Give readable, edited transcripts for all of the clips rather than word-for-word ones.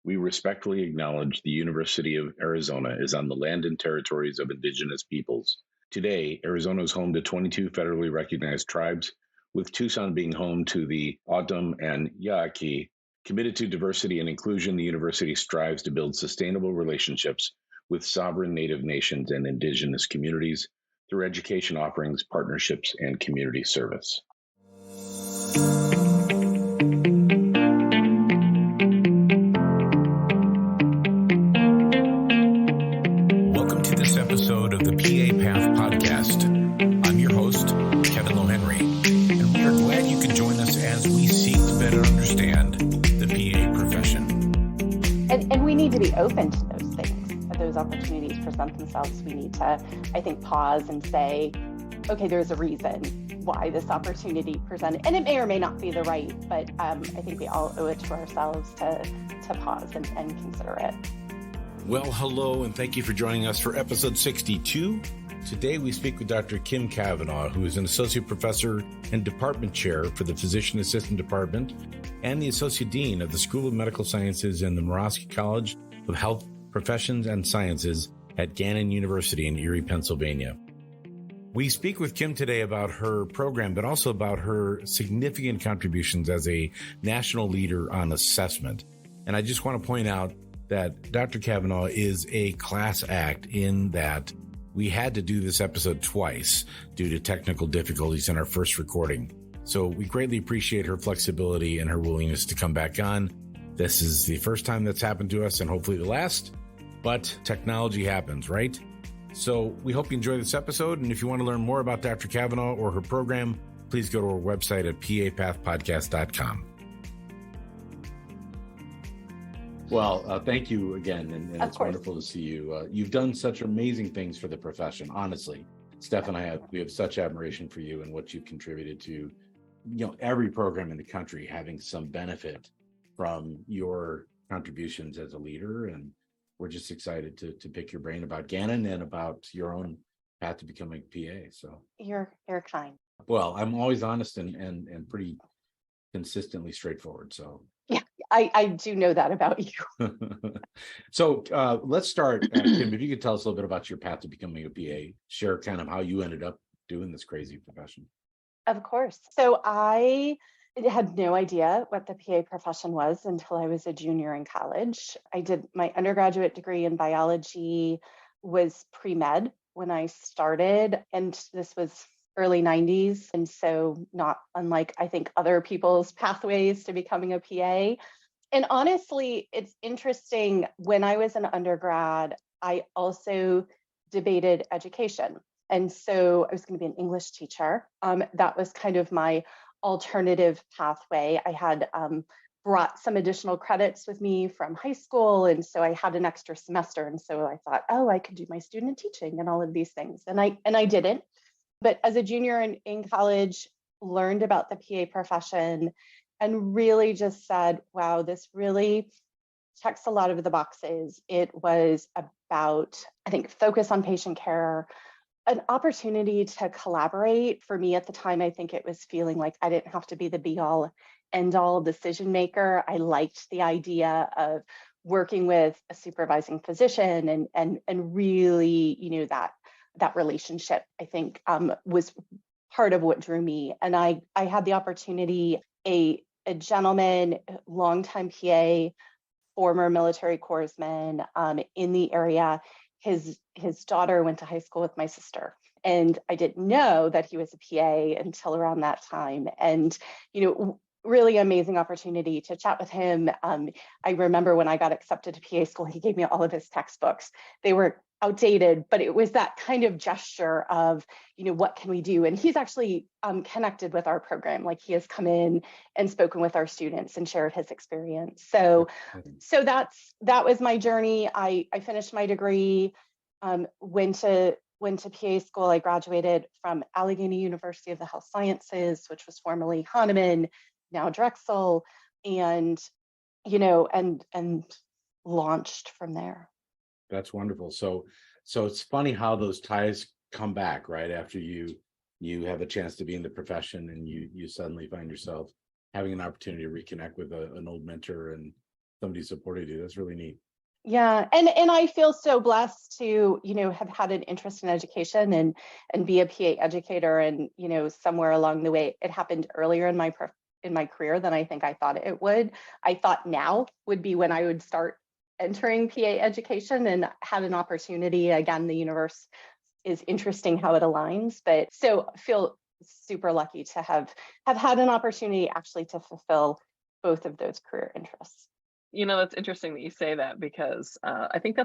We respectfully acknowledge the University of Arizona is on the land and territories of indigenous peoples. Today, Arizona is home to 22 federally recognized tribes, with Tucson being home to the O'odham and Yaqui. Committed to diversity and inclusion, the university strives to build sustainable relationships with sovereign Native nations and indigenous communities through education offerings, partnerships, and community service. Welcome to this episode of the PA Path podcast. I'm your host, Kevin Henry, and we are glad you can join us as we seek to better understand the PA profession. And we need to be open to those things. If those opportunities present themselves, we need to, I think, pause and say, okay, there's a reason why this opportunity presented. And it may or may not be the right, but I think we all owe it to ourselves to pause and consider it. Well, hello, and thank you for joining us for episode 62. Today, we speak with Dr. Kim Cavanagh, who is an associate professor and department chair for the Physician Assistant Department and the associate dean of the School of Medical Sciences and the Murawski College of Health Professions and Sciences at Gannon University in Erie, Pennsylvania. We speak with Kim today about her program, but also about her significant contributions as a national leader on assessment. And I just want to point out that Dr. Cavanagh is a class act in that we had to do this episode twice due to technical difficulties in our first recording. So we greatly appreciate her flexibility and her willingness to come back on. This is the first time that's happened to us and hopefully the last, but technology happens, right? So we hope you enjoy this episode. And if you want to learn more about Dr. Cavanagh or her program, please go to our website at papathpodcast.com. Well, thank you again. And it's wonderful to see you. You've done such amazing things for the profession. Honestly, Steph and we have such admiration for you and what you've contributed to, every program in the country having some benefit from your contributions as a leader. And we're just excited to pick your brain about Gannon and about your own path to becoming PA. So you're kind. Well, I'm always honest and pretty consistently straightforward. So yeah, I do know that about you. So let's start, Kim. If you could tell us a little bit about your path to becoming a PA, share kind of how you ended up doing this crazy profession. Of course. So I had no idea what the PA profession was until I was a junior in college. I did my undergraduate degree in biology, was pre-med when I started, and this was early 90s. And so not unlike, I think, other people's pathways to becoming a PA. And honestly, it's interesting. When I was an undergrad, I also debated education. And so I was going to be an English teacher. That was kind of my alternative pathway. I had brought some additional credits with me from high school. And so I had an extra semester. And so I thought, I could do my student teaching and all of these things. And I didn't. But as a junior in college, learned about the PA profession and really just said, wow, this really checks a lot of the boxes. It was about, I think, focus on patient care, an opportunity to collaborate. For me at the time, I think it was feeling like I didn't have to be the be-all, end-all decision maker. I liked the idea of working with a supervising physician and really, that relationship, I think, was part of what drew me. And I had the opportunity, a gentleman, longtime PA, former military corpsman in the area. His daughter went to high school with my sister, and I didn't know that he was a PA until around that time. And, really amazing opportunity to chat with him. I remember when I got accepted to PA school, he gave me all of his textbooks. They were outdated, but it was that kind of gesture of, what can we do? And he's actually connected with our program. Like, he has come in and spoken with our students and shared his experience. So that was my journey. I finished my degree, went to PA school. I graduated from Allegheny University of the Health Sciences, which was formerly Hahnemann, now Drexel, and launched from there. That's wonderful. So it's funny how those ties come back, right? After you have a chance to be in the profession and you suddenly find yourself having an opportunity to reconnect with an old mentor and somebody supported you. That's really neat. Yeah. And I feel so blessed to, have had an interest in education and be a PA educator. And, somewhere along the way, it happened earlier in my career than I think I thought it would. I thought now would be when I would start entering PA education, and had an opportunity. Again, the universe is interesting how it aligns, but so I feel super lucky to have had an opportunity actually to fulfill both of those career interests. That's interesting that you say that, because I think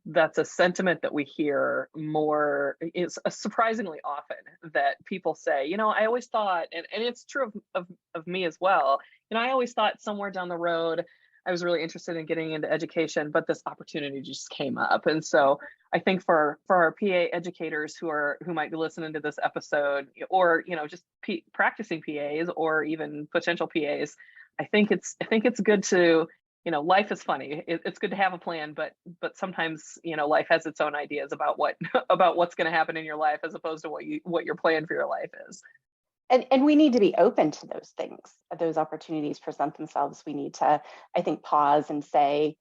that's a sentiment that we hear more, is surprisingly often, that people say, I always thought, and it's true of me as well, I always thought somewhere down the road I was really interested in getting into education, but this opportunity just came up. And so I think for our PA educators who might be listening to this episode, or just practicing PAs, or even potential PAs, I think it's good to, life is funny. It's good to have a plan, but sometimes, life has its own ideas about what's going to happen in your life, as opposed to what your plan for your life is. And we need to be open to those things. Those opportunities present themselves. We need to, I think, pause and say,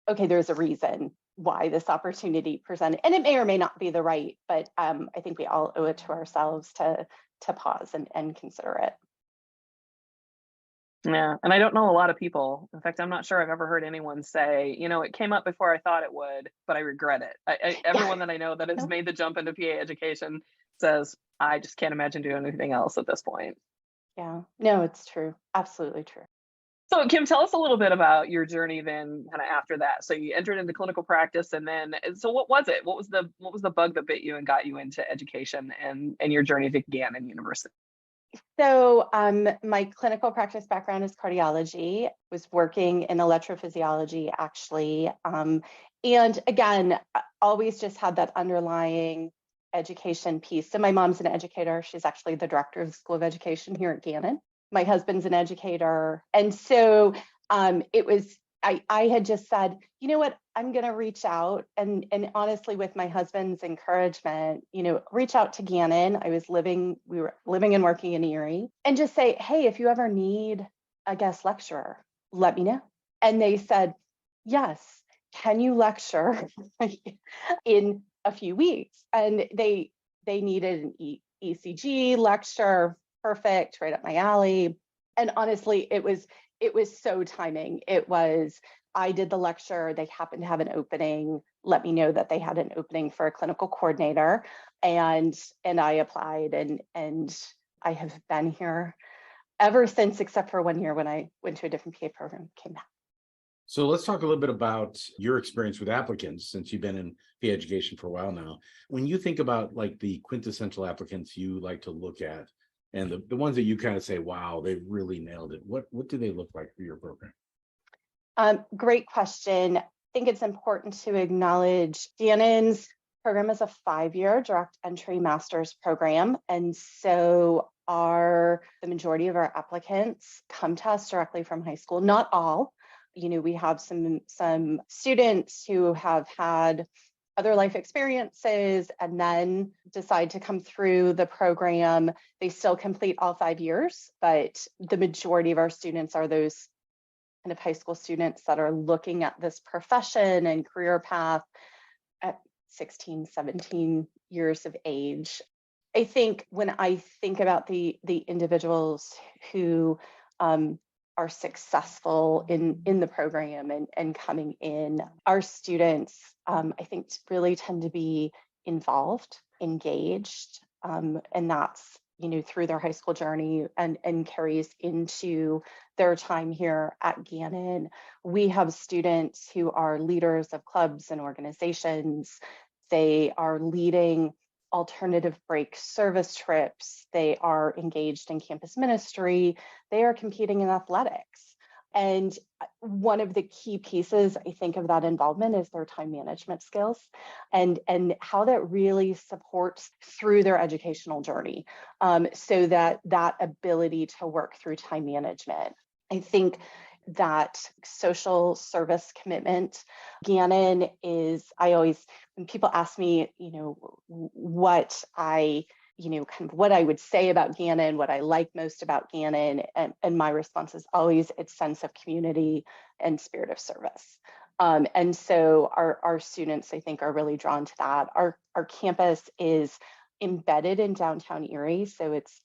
okay, there's a reason why this opportunity presented, and it may or may not be the right, but I think we all owe it to ourselves to pause and consider it. Yeah. And I don't know a lot of people. In fact, I'm not sure I've ever heard anyone say, it came up before I thought it would, but I regret it. Everyone that I know that has made the jump into PA education says, I just can't imagine doing anything else at this point. Yeah, no, it's true. Absolutely true. So Kim, tell us a little bit about your journey then, kind of after that. So you entered into clinical practice, and then, so what was it? What was the bug that bit you and got you into education and your journey to Gannon University? So my clinical practice background is cardiology, was working in electrophysiology actually. And again, always just had that underlying education piece. So my mom's an educator. She's actually the director of the School of Education here at Gannon. My husband's an educator. And so I had just said, you know what, I'm going to reach out and honestly, with my husband's encouragement, reach out to Gannon. We were living and working in Erie, and just say, hey, if you ever need a guest lecturer, let me know. And they said, yes, can you lecture in a few weeks? And they needed an ECG lecture, perfect, right up my alley. And honestly, it was so timing. I did the lecture, they happened to have an opening, let me know that they had an opening for a clinical coordinator, and I applied, and I have been here ever since, except for 1 year when I went to a different PA program, came back. So let's talk a little bit about your experience with applicants, since you've been in PA education for a while now. When you think about like the quintessential applicants you like to look at, and the ones that you kind of say, wow, they really nailed it, what do they look like for your program? Great question. I think it's important to acknowledge Gannon's program is a 5-year direct entry master's program. And so the majority of our applicants come to us directly from high school. Not all. We have some students who have had other life experiences and then decide to come through the program. They still complete all 5 years, but the majority of our students are those kind of high school students that are looking at this profession and career path at 16, 17 years of age. I think when I think about the individuals who are successful in the program and coming in, our students, I think, really tend to be involved, engaged, and that's through their high school journey and carries into their time here at Gannon. We have students who are leaders of clubs and organizations. They are leading alternative break service trips. They are engaged in campus ministry. They are competing in athletics. And one of the key pieces, I think, of that involvement is their time management skills and how that really supports through their educational journey, so that ability to work through time management. I think that social service commitment, Gannon is, when people ask me, what I kind of what I would say about Gannon, what I like most about Gannon. And my response is always its sense of community and spirit of service. And so our students, I think, are really drawn to that. Our campus is embedded in downtown Erie. So it's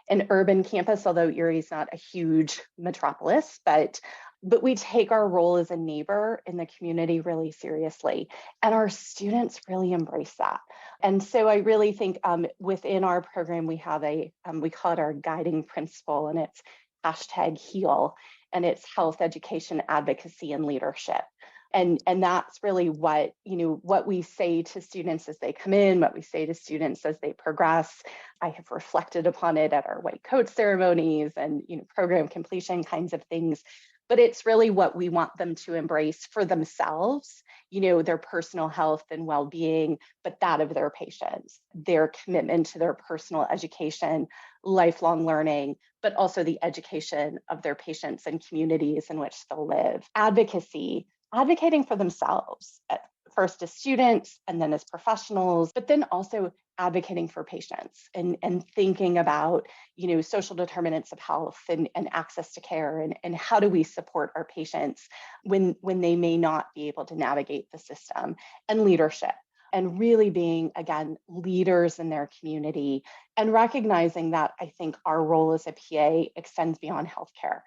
an urban campus, although Erie is not a huge metropolis, but we take our role as a neighbor in the community really seriously. And our students really embrace that. And so I really think within our program, we have we call it our guiding principle, and it's #HEAL, and it's health, education, advocacy, and leadership. And that's really what we say to students as they come in, what we say to students as they progress. I have reflected upon it at our white coat ceremonies and program completion kinds of things. But it's really what we want them to embrace for themselves, their personal health and well-being, but that of their patients, their commitment to their personal education, lifelong learning, but also the education of their patients and communities in which they'll live. Advocacy, advocating for themselves, first as students and then as professionals, but then also advocating for patients and thinking about, social determinants of health and access to care and how do we support our patients when they may not be able to navigate the system, and leadership. And really being, again, leaders in their community and recognizing that I think our role as a PA extends beyond healthcare.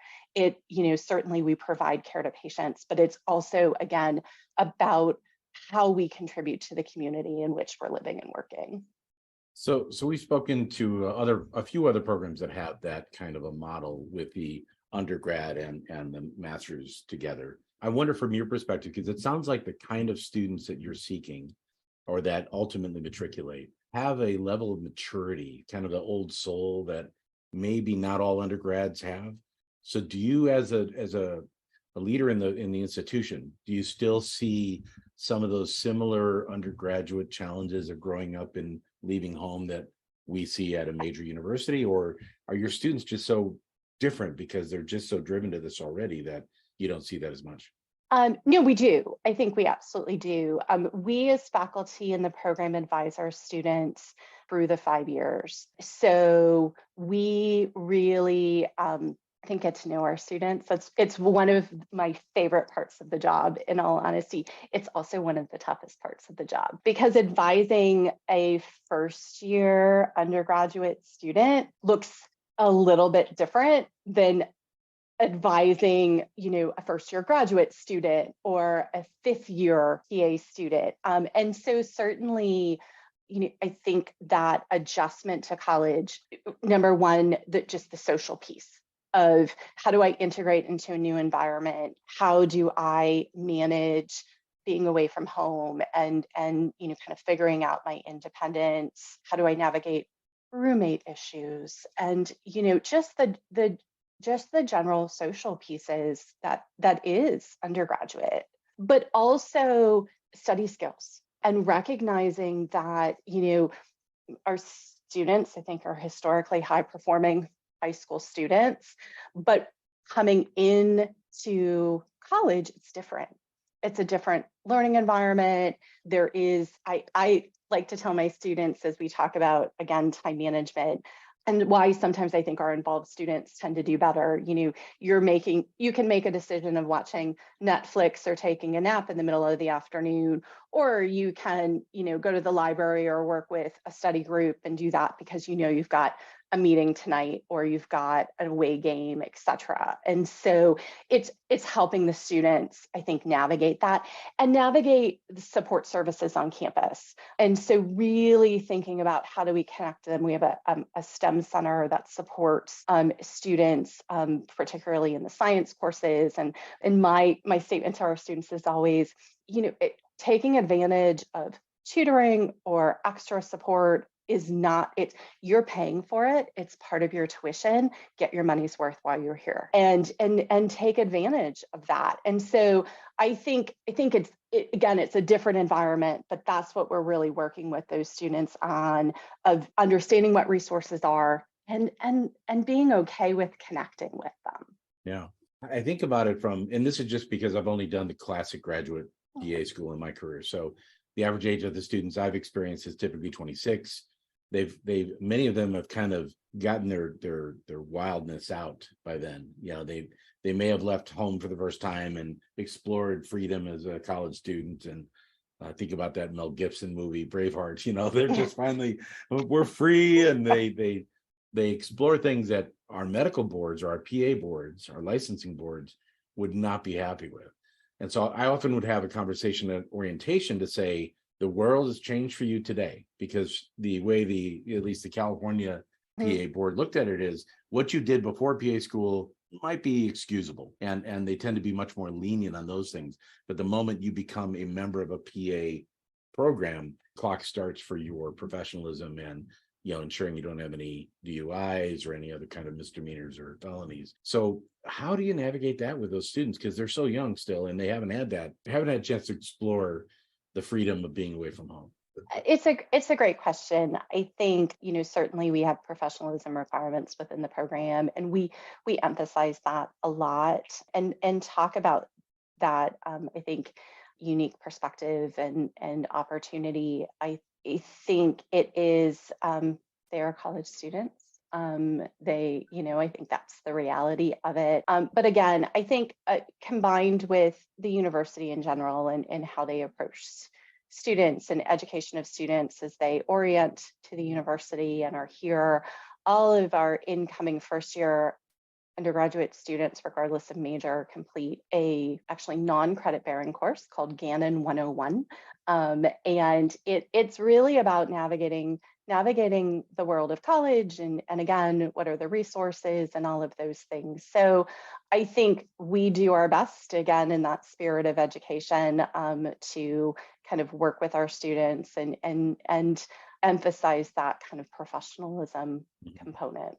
Certainly we provide care to patients, but it's also, again, about how we contribute to the community in which we're living and working. So we've spoken to a few other programs that have that kind of a model with the undergrad and the master's together. I wonder from your perspective, because it sounds like the kind of students that you're seeking or that ultimately matriculate have a level of maturity, kind of the old soul that maybe not all undergrads have. So do you, as a leader in the institution, do you still see some of those similar undergraduate challenges of growing up and leaving home that we see at a major university, or are your students just so different because they're just so driven to this already that you don't see that as much? No, we do. I think we absolutely do. We as faculty in the program advise our students through the 5 years. So we really, I think, get to know our students. It's one of my favorite parts of the job, in all honesty. It's also one of the toughest parts of the job, because advising a first-year undergraduate student looks a little bit different than advising, a first-year graduate student or a fifth-year PA student. And so certainly, I think that adjustment to college, number one, just the social piece of how do I integrate into a new environment? How do I manage being away from home and kind of figuring out my independence? How do I navigate roommate issues? And just the general social pieces that is undergraduate, but also study skills and recognizing that, our students, I think, are historically high performing high school students, but coming into college, it's different. It's a different learning environment. There is, I like to tell my students as we talk about, again, time management, and why sometimes I think our involved students tend to do better. You can make a decision of watching Netflix or taking a nap in the middle of the afternoon, or you can, go to the library or work with a study group and do that because you've got a meeting tonight or you've got an away game, et cetera. And so it's helping the students, I think, navigate that and navigate the support services on campus. And so really thinking about how do we connect them. We have a STEM center that supports students, particularly in the science courses. And my statement to our students is always, taking advantage of tutoring or extra support is not, you're paying for it. It's part of your tuition. Get your money's worth while you're here and take advantage of that. And so I think it's a different environment, but that's what we're really working with those students on, of understanding what resources are and being okay with connecting with them. Yeah. I think about it and this is just because I've only done the classic graduate PA school in my career. So the average age of the students I've experienced is typically 26. they've many of them have kind of gotten their wildness out by then. They may have left home for the first time and explored freedom as a college student. And think about that Mel Gibson movie Braveheart. They're just finally, we're free, and they explore things that our medical boards or our PA boards, our licensing boards, would not be happy with. And so I often would have a conversation at orientation to say, the world has changed for you today, because the way at least the California PA board looked at it is, what you did before PA school might be excusable, and they tend to be much more lenient on those things. But the moment you become a member of a PA program, clock starts for your professionalism and ensuring you don't have any DUIs or any other kind of misdemeanors or felonies. So how do you navigate that with those students? Because they're so young still, and they haven't had a chance to explore the freedom of being away from home. It's a great question. I think, certainly we have professionalism requirements within the program, and we emphasize that a lot and talk about that. I think unique perspective and opportunity. I think it is, they are college students. I think that's the reality of it. But again, I think combined with the university in general and how they approach students and education of students as they orient to the university and are here, all of our incoming first year undergraduate students, regardless of major, complete a actually non-credit bearing course called Gannon 101. And it's really about navigating the world of college and again, what are the resources and all of those things. So I think we do our best, again, in that spirit of education, to kind of work with our students and emphasize that kind of professionalism component.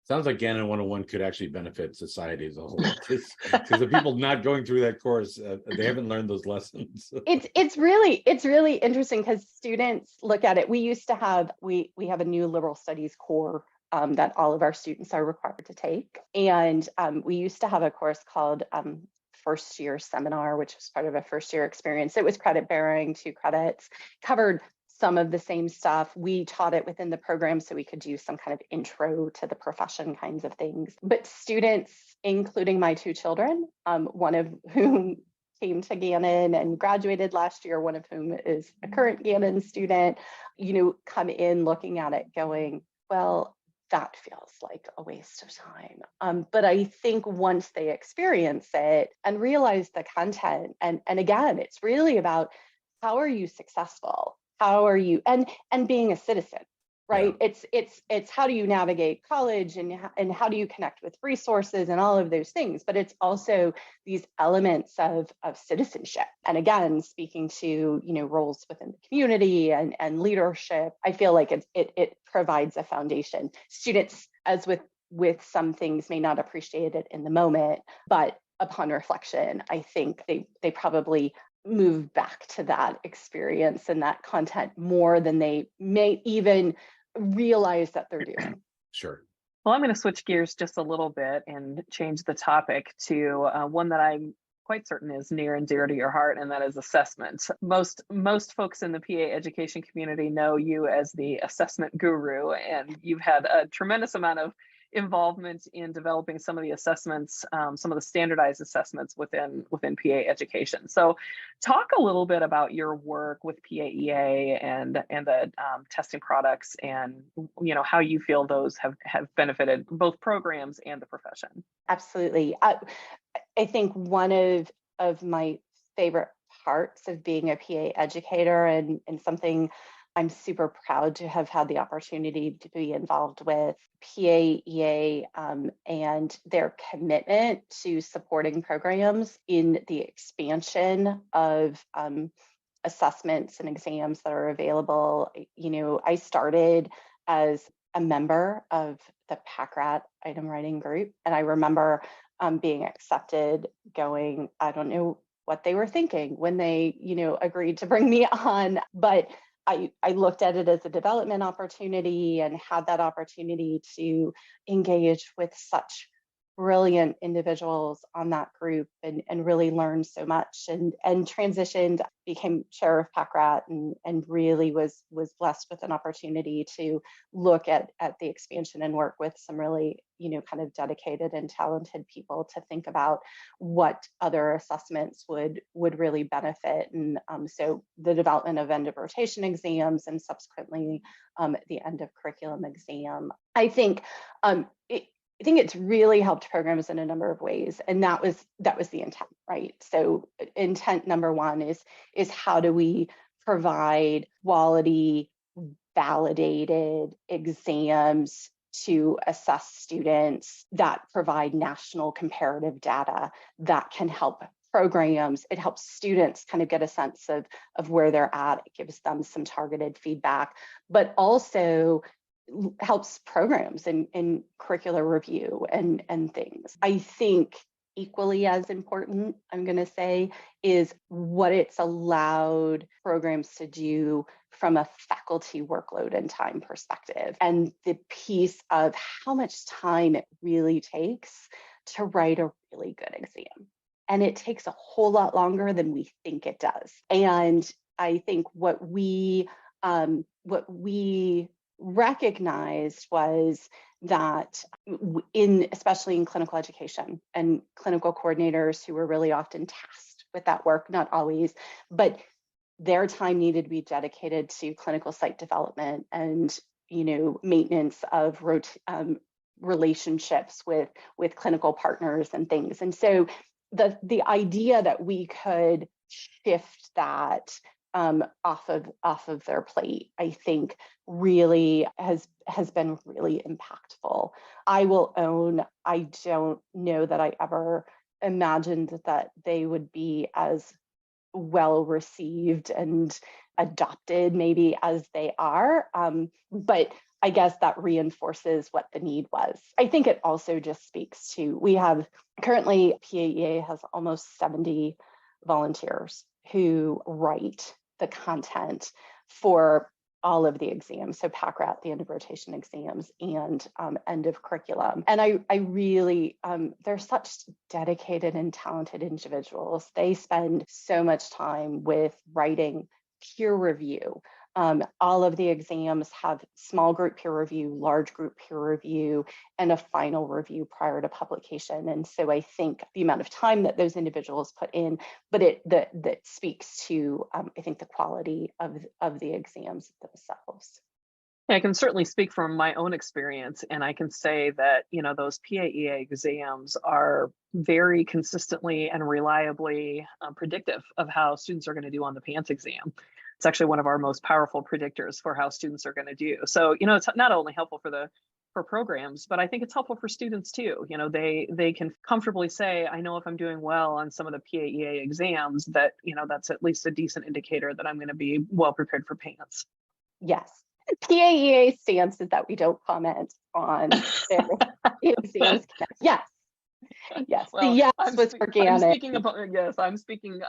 Sounds like Gannon 101 could actually benefit society as a whole, because the people not going through that course, they haven't learned those lessons. It's really interesting because students look at it. We used to have we have a new liberal studies core that all of our students are required to take, and we used to have a course called first year seminar, which was part of a first year experience. It was credit bearing, 2 credits, covered some of the same stuff. We taught it within the program so we could do some kind of intro to the profession kinds of things. But students, including my 2 children, one of whom came to Gannon and graduated last year, one of whom is a current Gannon student, come in looking at it going, well, that feels like a waste of time. But I think once they experience it and realize the content, and again, it's really about how are you successful? How are you, and being a citizen, right? Yeah. It's how do you navigate college and how do you connect with resources and all of those things. But it's also these elements of citizenship. And again, speaking to roles within the community and leadership, I feel like it provides a foundation. Students, as with some things, may not appreciate it in the moment, but upon reflection, I think they probably move back to that experience and that content more than they may even realize that they're doing. Sure. Well, I'm going to switch gears just a little bit and change the topic to one that I'm quite certain is near and dear to your heart, and that is assessment. Most folks in the PA education community know you as the assessment guru, and you've had a tremendous amount of involvement in developing some of the assessments, some of the standardized assessments within PA education. So talk a little bit about your work with PAEA and the testing products, and how you feel those have benefited both programs and the profession. Absolutely. I think one of my favorite parts of being a PA educator and something I'm super proud to have had the opportunity to be involved with PAEA and their commitment to supporting programs in the expansion of assessments and exams that are available. I started as a member of the PACRAT item writing group, and I remember being accepted, going, I don't know what they were thinking when they, agreed to bring me on, but I looked at it as a development opportunity and had that opportunity to engage with such brilliant individuals on that group and really learned so much and transitioned, became chair of PACRAT and really was blessed with an opportunity to look at the expansion and work with some really, kind of dedicated and talented people to think about what other assessments would really benefit. And so the development of end of rotation exams and subsequently the end of curriculum exam. I think it's really helped programs in a number of ways, and that was the intent, right? So intent number one is how do we provide quality, validated exams to assess students that provide national comparative data that can help programs. It helps students kind of get a sense of where they're at. It gives them some targeted feedback, but also helps programs in curricular review and things. I think equally as important, I'm going to say, is what it's allowed programs to do from a faculty workload and time perspective, and the piece of how much time it really takes to write a really good exam. And it takes a whole lot longer than we think it does. And I think what we recognized was that especially in clinical education and clinical coordinators who were really often tasked with that work, not always, but their time needed to be dedicated to clinical site development and, maintenance of relationships with clinical partners and things. And so the idea that we could shift that off of their plate, I think really has been really impactful. I will own, I don't know that I ever imagined that they would be as well received and adopted maybe as they are. But I guess that reinforces what the need was. I think it also just speaks to, we have currently, PAEA has almost 70 volunteers who write the content for all of the exams, so PACRAT, the end of rotation exams, and end of curriculum. And I really, they're such dedicated and talented individuals. They spend so much time with writing, peer review. All of the exams have small group peer review, large group peer review, and a final review prior to publication. And so I think the amount of time that those individuals put in, but that speaks to, I think, the quality of the exams themselves. I can certainly speak from my own experience, and I can say that, those PAEA exams are very consistently and reliably predictive of how students are going to do on the PANCE exam. It's actually one of our most powerful predictors for how students are going to do. So, it's not only helpful for programs, but I think it's helpful for students too. They can comfortably say, I know if I'm doing well on some of the PAEA exams that, that's at least a decent indicator that I'm going to be well prepared for PANCE. Yes. PAEA stance is that we don't comment on their exams. Yes. Yes, well, the yes was for Gannon. I'm speaking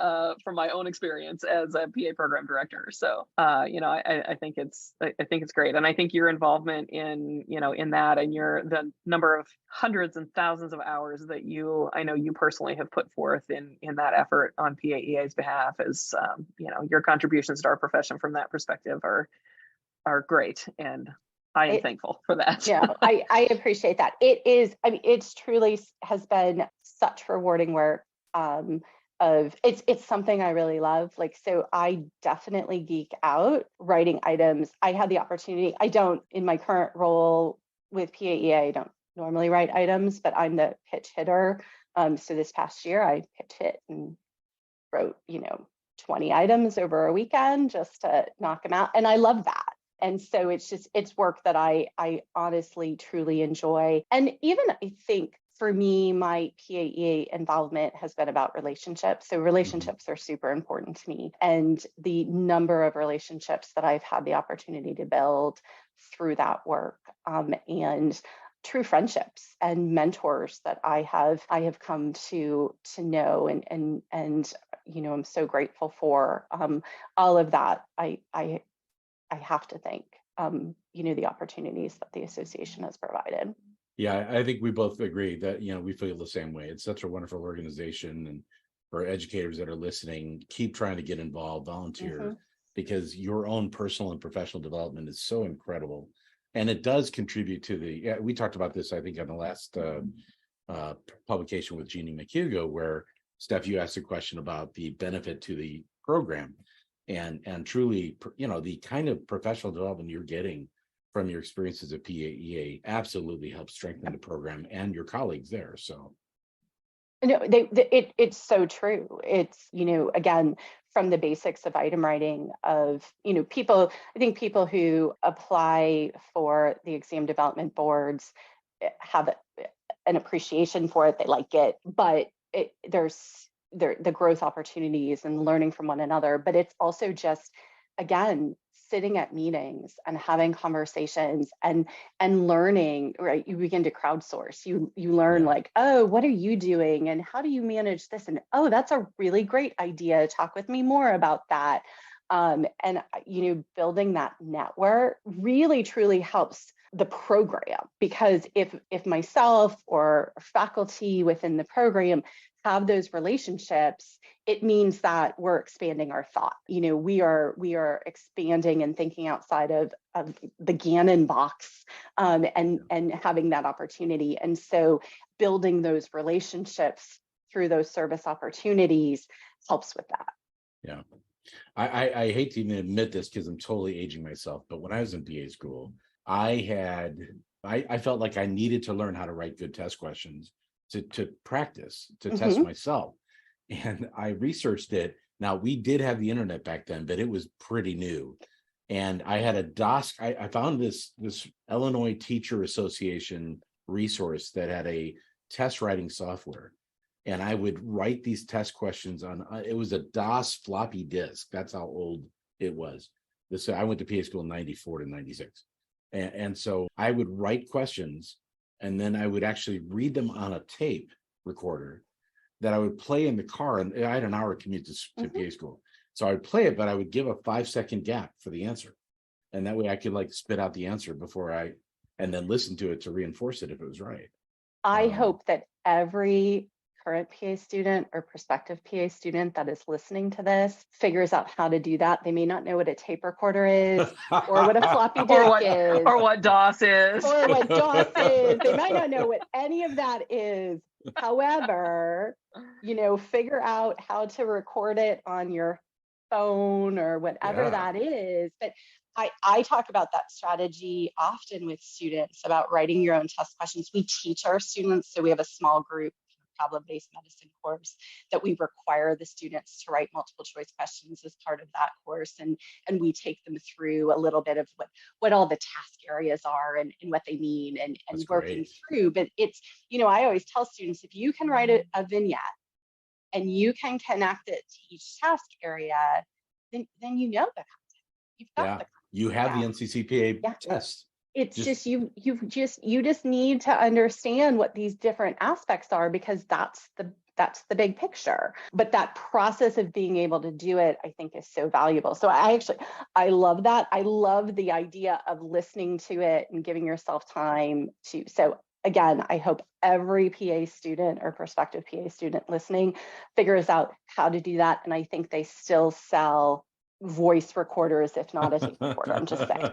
from my own experience as a PA program director. So, I think it's great, and I think your involvement in that and the number of hundreds and thousands of hours that I know you personally have put forth in that effort on PAEA's behalf is, your contributions to our profession from that perspective are great, and I am thankful for that. I appreciate that. It's truly has been such rewarding work. It's something I really love. So I definitely geek out writing items. I had the opportunity. I don't, in my current role with PAEA, I don't normally write items, but I'm the pitch hitter. So this past year I pitch hit and wrote, 20 items over a weekend just to knock them out. And I love that. And so it's work that I honestly, truly enjoy. And even I think for me, my PAEA involvement has been about relationships. So relationships are super important to me. And the number of relationships that I've had the opportunity to build through that work, and true friendships and mentors that I have come to know and I'm so grateful for. All of that I have to thank, the opportunities that the association has provided. Yeah, I think we both agree that, we feel the same way. It's such a wonderful organization. And for educators that are listening, keep trying to get involved, volunteer, Mhm. because your own personal and professional development is so incredible. And it does contribute to we talked about this, I think, on the last publication with Jeannie McHugo, where Steph, you asked a question about the benefit to the program, and truly, the kind of professional development you're getting from your experiences at PAEA absolutely helps strengthen the program and your colleagues there. So No, it's so true. It's, again, from the basics of item writing of, people, I think people who apply for the exam development boards have an appreciation for it. They like it, but there's the growth opportunities and learning from one another. But it's also just, again, sitting at meetings and having conversations and learning, right? You begin to crowdsource. You learn, yeah, like, oh, what are you doing and how do you manage this? And oh, that's a really great idea. Talk with me more about that. And building that network really truly helps the program, because if myself or faculty within the program have those relationships, it means that we're expanding our thought. We are expanding and thinking outside of the Gannon box, and having that opportunity. And so building those relationships through those service opportunities helps with that. yeah. I hate to even admit this because I'm totally aging myself, but when I was in PA school, I felt like I needed to learn how to write good test questions to practice, to test Mm-hmm. myself. And I researched it. Now, we did have the internet back then, but it was pretty new. And I had a DOS. I found this Illinois Teacher Association resource that had a test writing software. And I would write these test questions on, it was a DOS floppy disk. That's how old it was. I went to PA school in 94 to 96. And so I would write questions, and then I would actually read them on a tape recorder that I would play in the car. And I had an hour commute to Mm-hmm. PA school. So I would play it, but I would give a 5-second gap for the answer. And that way I could spit out the answer and then listen to it to reinforce it if it was right. I Um, hope that every current PA student or prospective PA student that is listening to this figures out how to do that. They may not know what a tape recorder is, or what a floppy or disk what is, or what DOS is. or what DOS is. They might not know what any of that is. However, figure out how to record it on your phone or whatever yeah. that is. But I talk about that strategy often with students about writing your own test questions. We teach our students, so we have a small group problem-based medicine course that we require the students to write multiple choice questions as part of that course, and we take them through a little bit of what all the task areas are and what they mean, and That's working great. through. But it's, I always tell students, if you can write a vignette and you can connect it to each task area, then you know the content. You've got Yeah. the You have the content NCCPA down. Yeah. test. It's Just just you just need to understand what these different aspects are, because that's the big picture. But that process of being able to do it, I think, is so valuable. So I love that. I love the idea of listening to it and giving yourself time to. So again, I hope every PA student or prospective PA student listening figures out how to do that. And I think they still sell voice recorders, if not a tape recorder. I'm just saying.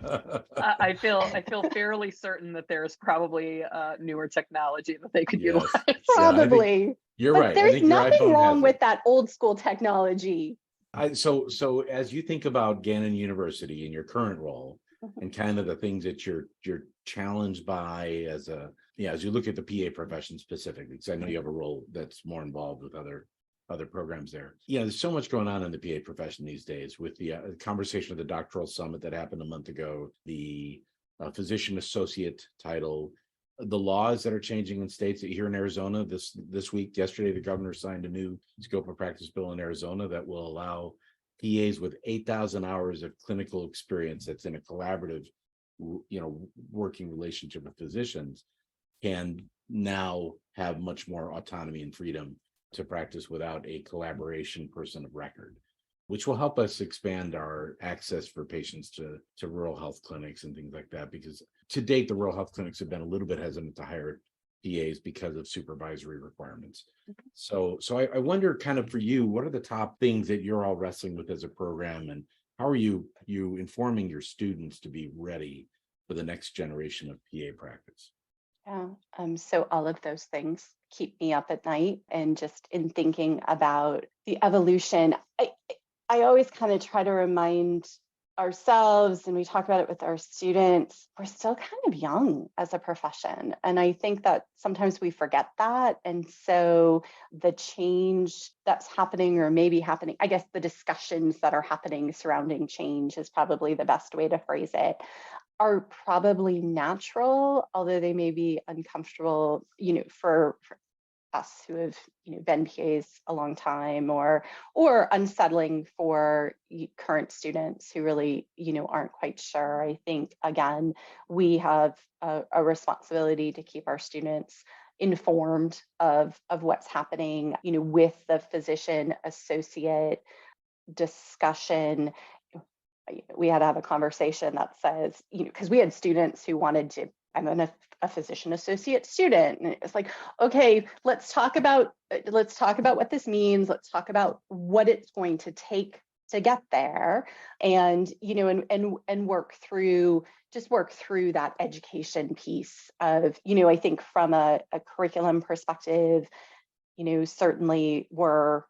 I feel fairly certain that there's probably newer technology that they could utilize. Yes. Yeah, I think Probably. you're But right. I there's think your nothing iPhone wrong has with it. that old school technology. So as you think about Gannon University in your current role Mhm. and kind of the things that you're challenged by as you look at the PA profession specifically, because I know you have a role that's more involved with other programs there. There's so much going on in the PA profession these days with the conversation of the doctoral summit that happened a month ago, the physician associate title, the laws that are changing in states. Here in Arizona this week, yesterday, the governor signed a new scope of practice bill in Arizona that will allow PAs with 8,000 hours of clinical experience that's in a collaborative, working relationship with physicians, can now have much more autonomy and freedom to practice without a collaboration person of record. which will help us expand our access for patients to rural health clinics and things like that. Because to date, the rural health clinics have been a little bit hesitant to hire PAs because of supervisory requirements. So I wonder, kind of for you, what are the top things that you're all wrestling with as a program, and how are you informing your students to be ready for the next generation of PA practice? Yeah. So all of those things keep me up at night, and just in thinking about the evolution, I always kind of try to remind ourselves, and we talk about it with our students, we're still kind of young as a profession. And I think that sometimes we forget that. And so the change that's happening, or maybe happening, I guess the discussions that are happening surrounding change is probably the best way to phrase it, are probably natural, although they may be uncomfortable, for us who have, been PAs a long time, or unsettling for current students who really, aren't quite sure. I think, again, we have a responsibility to keep our students informed of what's happening, with the physician associate discussion. We had to have a conversation that says, because we had students who wanted to, I'm a physician associate student, and it's like, okay, let's talk about what this means. Let's talk about what it's going to take to get there, and and work through that education piece of, I think from a curriculum perspective, certainly we're,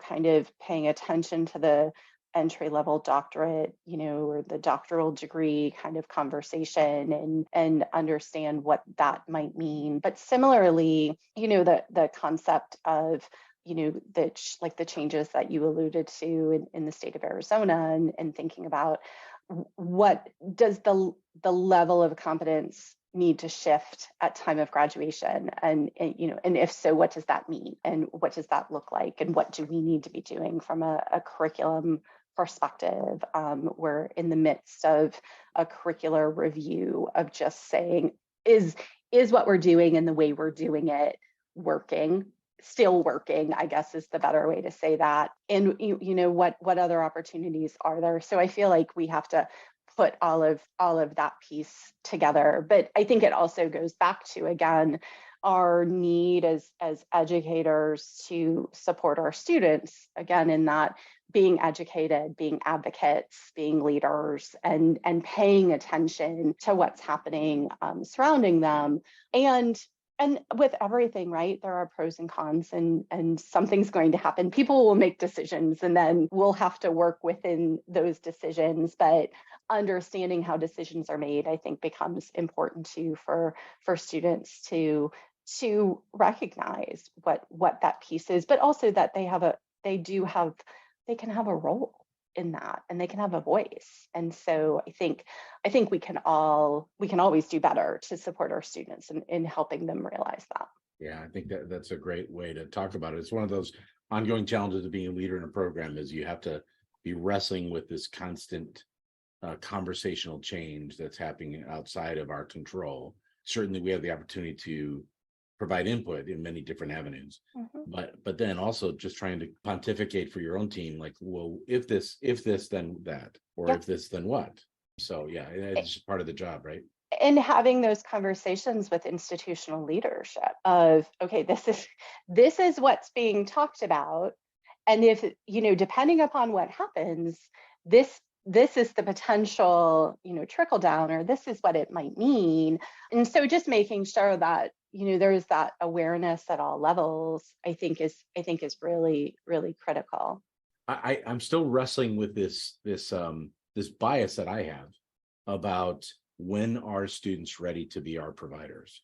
kind of paying attention to the entry-level doctorate, or the doctoral degree kind of conversation, and understand what that might mean. But similarly, the concept of, like the changes that you alluded to in the state of Arizona, and thinking about what does the level of competence need to shift at time of graduation, and if so, what does that mean, and what does that look like, and what do we need to be doing from a curriculum perspective. We're in the midst of a curricular review of just saying, is what we're doing and the way we're doing it working, still working, I guess is the better way to say that. And what other opportunities are there? So I feel like we have to put all of that piece together. But I think it also goes back to, again, our need as educators to support our students, again, in that being educated, being advocates, being leaders, and paying attention to what's happening surrounding them. And with everything, right, there are pros and cons, and something's going to happen. People will make decisions, and then we'll have to work within those decisions. But understanding how decisions are made, I think, becomes important too for students to recognize what that piece is, but also that they can have a role in that, and they can have a voice. And so I think we can always do better to support our students in helping them realize that. Yeah, I think that's a great way to talk about it. It's one of those ongoing challenges of being a leader in a program, is you have to be wrestling with this constant conversational change that's happening outside of our control. Certainly we have the opportunity to provide input in many different avenues, but then also just trying to pontificate for your own team, like, well, if this then that, or if this then what. So yeah, it's just part of the job, right? And having those conversations with institutional leadership of, okay, this is what's being talked about, and if depending upon what happens, this is the potential trickle down, or this is what it might mean. And so just making sure that there's that awareness at all levels, I think is really, really critical. I'm still wrestling with this bias that I have about when are students ready to be our providers.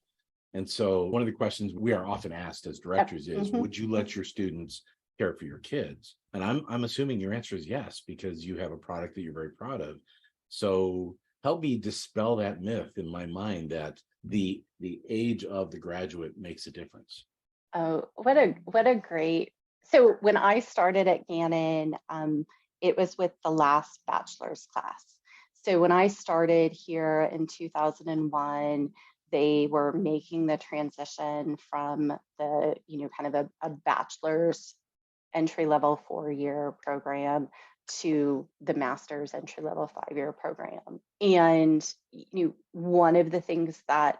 And so one of the questions we are often asked as directors is, would you let your students care for your kids? And I'm assuming your answer is yes, because you have a product that you're very proud of. So help me dispel that myth in my mind that the age of the graduate makes a difference. Oh, what a great. So when I started at Gannon, it was with the last bachelor's class. So when I started here in 2001, they were making the transition from the, kind of a bachelor's entry-level 4-year program to the master's entry-level 5-year program. And one of the things that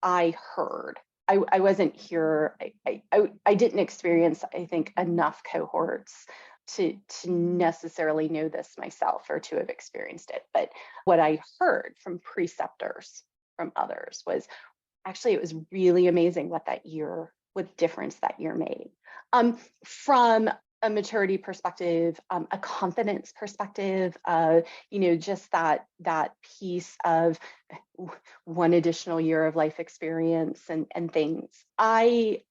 I heard, I wasn't here, I didn't experience, I think, enough cohorts to necessarily know this myself or to have experienced it. But what I heard from preceptors, from others, was actually it was really amazing what difference that year made. From a maturity perspective, a confidence perspective, just that piece of one additional year of life experience and things. I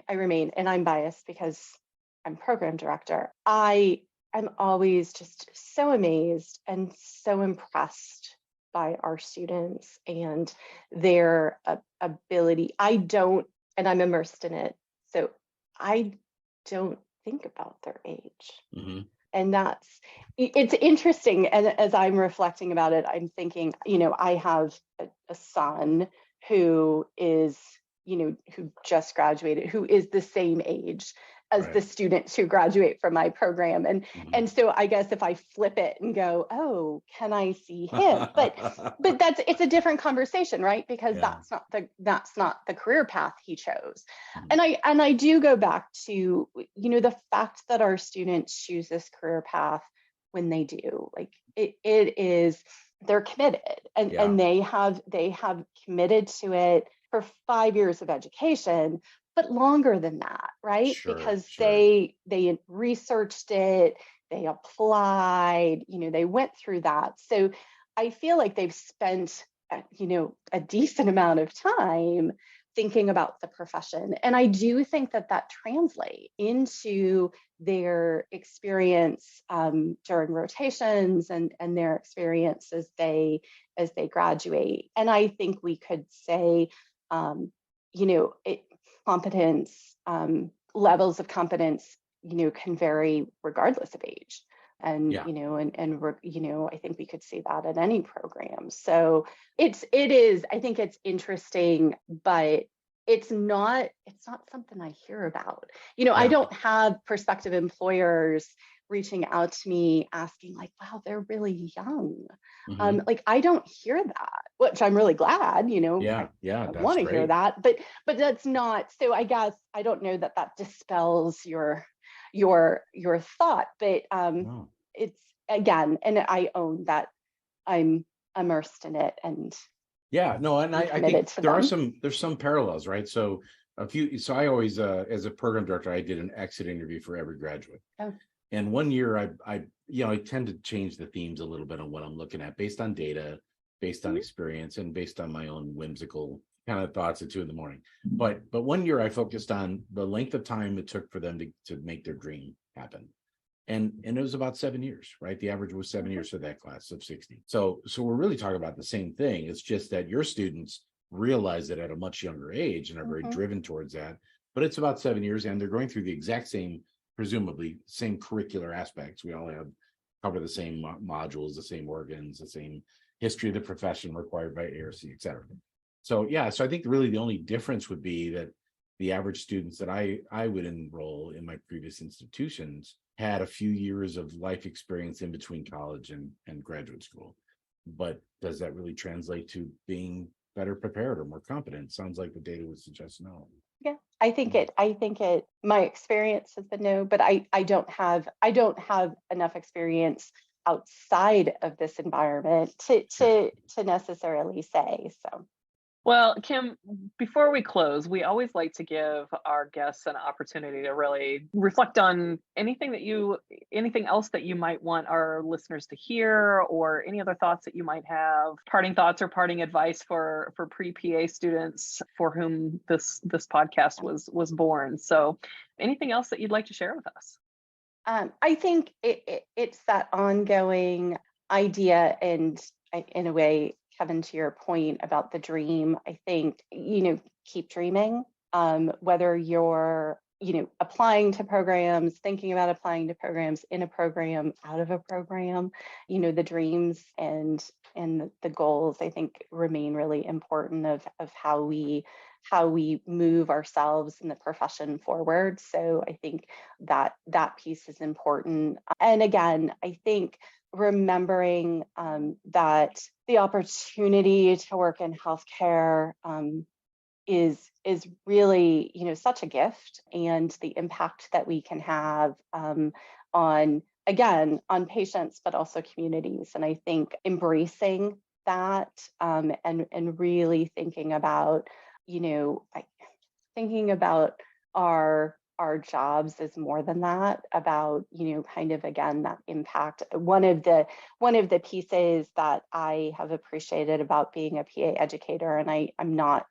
remain, and I'm biased because I'm program director. I'm always just so amazed and so impressed by our students and their ability. And I'm immersed in it, so I don't think about their age. Mm-hmm. And it's interesting. And as I'm reflecting about it, I'm thinking, I have a son who is, who just graduated, who is the same age as Right. the students who graduate from my program. And so I guess if I flip it and go, oh, can I see him? But it's a different conversation, right? Because that's not the career path he chose. Mm-hmm. And I do go back to, the fact that our students choose this career path when they do, like it is, they're committed and they have committed to it for 5 years of education, but longer than that, right? Sure, because sure. they researched it, they applied, they went through that. So I feel like they've spent, a decent amount of time thinking about the profession. And I do think that translates into their experience during rotations and their experience as they graduate. And I think we could say, competence, levels of competence, can vary regardless of age. And, I think we could see that at any program. So it is, I think it's interesting, but it's not something I hear about. I don't have prospective employers reaching out to me asking like, wow, they're really young. Mm-hmm. Like I don't hear that, which I'm really glad, I want to hear that, but that's not, so I guess, I don't know that dispels your thought, but it's, again, and I own that I'm immersed in it and I think there's some parallels, right? So I always as a program director, I did an exit interview for every graduate. Oh. And one year I tend to change the themes a little bit on what I'm looking at based on data, based on experience, and based on my own whimsical kind of thoughts at 2 a.m. But one year I focused on the length of time it took for them to make their dream happen. And it was about 7 years, right? The average was 7 years for that class of 60. So we're really talking about the same thing. It's just that your students realize it at a much younger age and are very driven towards that. But it's about 7 years, and they're going through the exact same, presumably same curricular aspects. We all cover the same modules, the same organs, the same history of the profession required by ARC, et cetera. So I think really the only difference would be that the average students that I would enroll in my previous institutions had a few years of life experience in between college and graduate school. But does that really translate to being better prepared or more competent? Sounds like the data would suggest no. Yeah, I think it, my experience has been no, but I don't have enough experience outside of this environment to necessarily say so. Well, Kim, before we close, we always like to give our guests an opportunity to really reflect on anything else that you might want our listeners to hear, or any other thoughts that you might have, parting thoughts or parting advice for pre-PA students for whom this podcast was born. So anything else that you'd like to share with us? I think it's that ongoing idea, and in a way, Kevin, to your point about the dream, I think, keep dreaming, whether you're, applying to programs, thinking about applying to programs, in a program, out of a program, the dreams and the goals, I think, remain really important of how we how we move ourselves in the profession forward. So I think that piece is important. And again, I think remembering that the opportunity to work in healthcare is really, such a gift, and the impact that we can have on patients, but also communities. And I think embracing that and really thinking about, thinking about our jobs is more than that, about, kind of, again, that impact. One of the pieces that I have appreciated about being a PA educator, and I'm not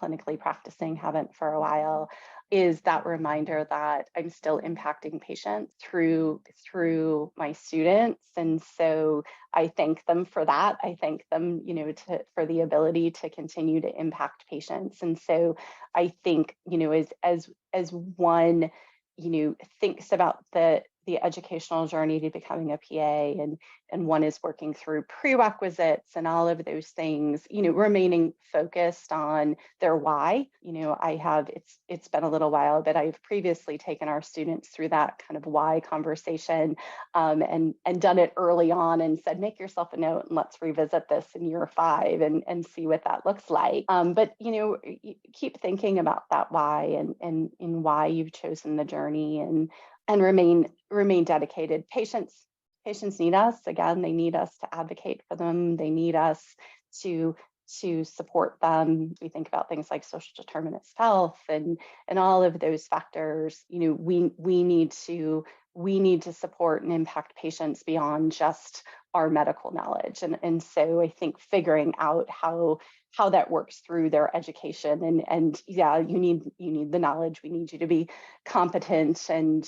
clinically practicing, haven't for a while, is that reminder that I'm still impacting patients through my students. And so I thank them for that. I thank them, for the ability to continue to impact patients. And so I think, as one, thinks about the educational journey to becoming a PA, and one is working through prerequisites and all of those things, remaining focused on their why. It's been a little while, but I've previously taken our students through that kind of why conversation, and done it early on and said, make yourself a note and let's revisit this in year 5 and see what that looks like. But keep thinking about that why and why you've chosen the journey, and remain dedicated. Patients need us. Again, they need us to advocate for them. They need us to support them. We think about things like social determinants of health and all of those factors. We need to support and impact patients beyond just our medical knowledge. And so I think figuring out how that works through their education, and yeah, you need the knowledge. We need you to be competent,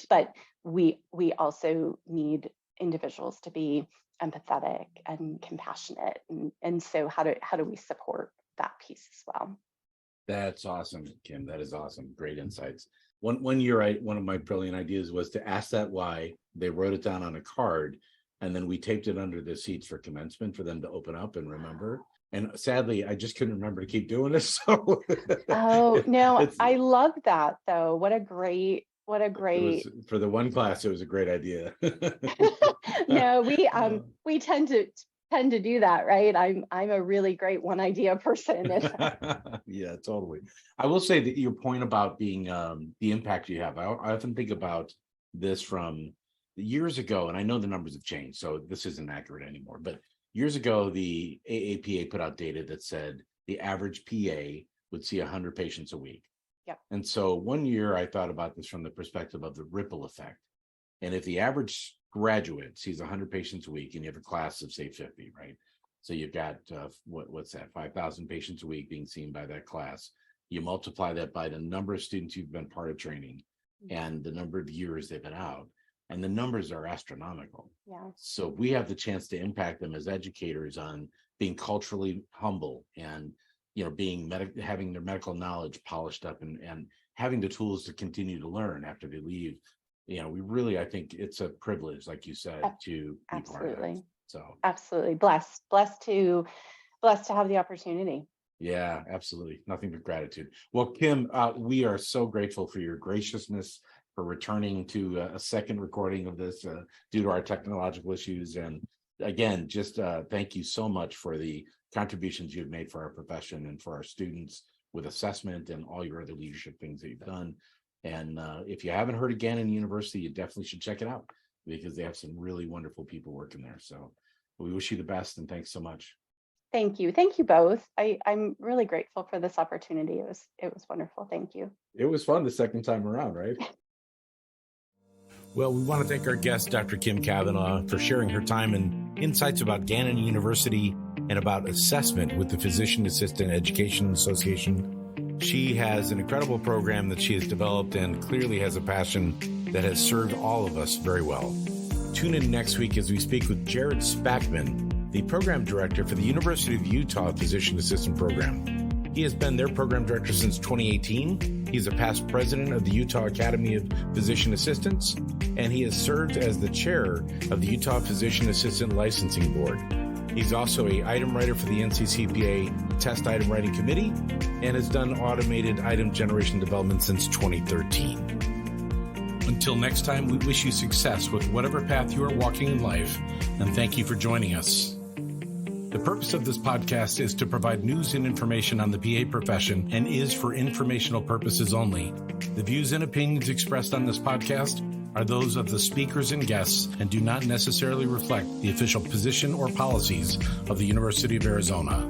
but we also need individuals to be empathetic and compassionate. And so how do we support that piece as well? That's awesome, Kim. That is awesome. Great insights. One year, one of my brilliant ideas was to ask that why. They wrote it down on a card, and then we taped it under the seats for commencement for them to open up and remember. And sadly, I just couldn't remember to keep doing this. So oh no, I love that though. What a great for the one class, it was a great idea. No, we tend to do that, right? I'm a really great one idea person. Yeah, totally. I will say that your point about being the impact you have, I often think about this from years ago, and I know the numbers have changed, so this isn't accurate anymore, but years ago, the AAPA put out data that said the average PA would see 100 patients a week. Yep. And so one year I thought about this from the perspective of the ripple effect. And if the average graduate sees 100 patients a week, and you have a class of, say, 50, right? So you've got, what's that, 5,000 patients a week being seen by that class. You multiply that by the number of students who've been part of training and the number of years they've been out. And the numbers are astronomical. Yeah. So we have the chance to impact them as educators on being culturally humble and, having their medical knowledge polished up and having the tools to continue to learn after they leave. We really, I think it's a privilege, like you said, to be part of it. So absolutely blessed to have the opportunity. Yeah, absolutely. Nothing but gratitude. Well, Kim, we are so grateful for your graciousness, for returning to a second recording of this due to our technological issues. And again, just thank you so much for the contributions you've made for our profession and for our students with assessment and all your other leadership things that you've done. And if you haven't heard of Gannon University, you definitely should check it out, because they have some really wonderful people working there. So we wish you the best, and thanks so much. Thank you both. I'm really grateful for this opportunity. It was wonderful. Thank you. It was fun the second time around, right? Well, we want to thank our guest, Dr. Kim Cavanagh, for sharing her time and insights about Gannon University and about assessment with the Physician Assistant Education Association. She has an incredible program that she has developed and clearly has a passion that has served all of us very well. Tune in next week as we speak with Jared Spackman, the program director for the University of Utah Physician Assistant Program. He has been their program director since 2018. He's a past president of the Utah Academy of Physician Assistants, and he has served as the chair of the Utah Physician Assistant Licensing Board. He's also an item writer for the NCCPA Test Item Writing Committee and has done automated item generation development since 2013. Until next time, we wish you success with whatever path you are walking in life, and thank you for joining us. The purpose of this podcast is to provide news and information on the PA profession and is for informational purposes only. The views and opinions expressed on this podcast are those of the speakers and guests and do not necessarily reflect the official position or policies of the University of Arizona.